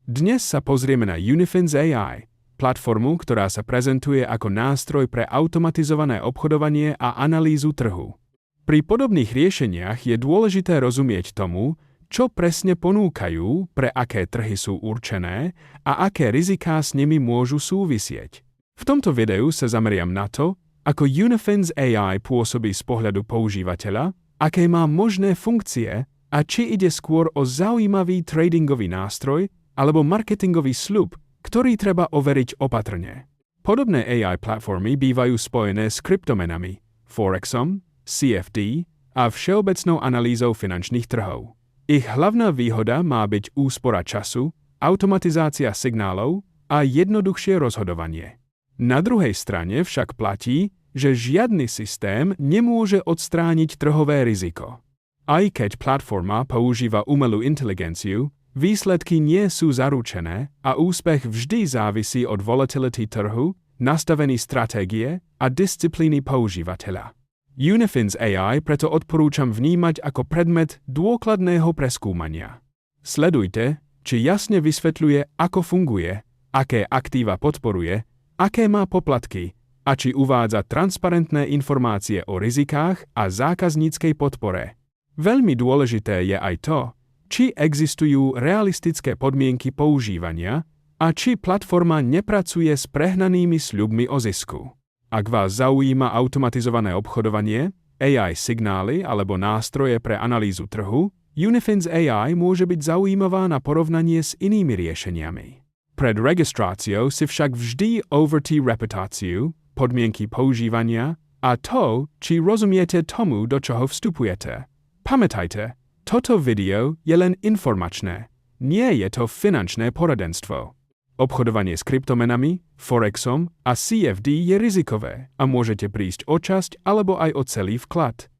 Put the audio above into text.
Dnes sa pozrieme na Unifins AI, platformu, ktorá sa prezentuje ako nástroj pre automatizované obchodovanie a analýzu trhu. Pri podobných riešeniach je dôležité rozumieť tomu, čo presne ponúkajú, pre aké trhy sú určené a aké riziká s nimi môžu súvisieť. V tomto videu sa zameriam na to, ako Unifins AI pôsobí z pohľadu používateľa, aké má možné funkcie a či ide skôr o zaujímavý tradingový nástroj alebo marketingový sľub, ktorý treba overiť opatrne. Podobné AI platformy bývajú spojené s kryptomenami, Forexom, CFD a všeobecnou analýzou finančných trhov. Ich hlavná výhoda má byť úspora času, automatizácia signálov a jednoduchšie rozhodovanie. Na druhej strane však platí, že žiadny systém nemôže odstrániť trhové riziko. Aj keď platforma používa umelú inteligenciu, výsledky nie sú zaručené a úspech vždy závisí od volatility trhu, nastavení stratégie a disciplíny používateľa. Unifins AI preto odporúčam vnímať ako predmet dôkladného preskúmania. Sledujte, či jasne vysvetľuje, ako funguje, aké aktíva podporuje, aké má poplatky a či uvádza transparentné informácie o rizikách a zákazníckej podpore. Veľmi dôležité je aj to, či existujú realistické podmienky používania a či platforma nepracuje s prehnanými sľubmi o zisku. Ak vás zaujíma automatizované obchodovanie, AI signály alebo nástroje pre analýzu trhu, Unifins AI môže byť zaujímavá na porovnanie s inými riešeniami. Pred registráciou si však vždy overtí reputáciu, podmienky používania a to, či rozumiete tomu, do čoho vstupujete. Pamätajte, toto video je len informačné, nie je to finančné poradenstvo. Obchodovanie s kryptomenami, Forexom a CFD je rizikové a môžete prísť o časť alebo aj o celý vklad.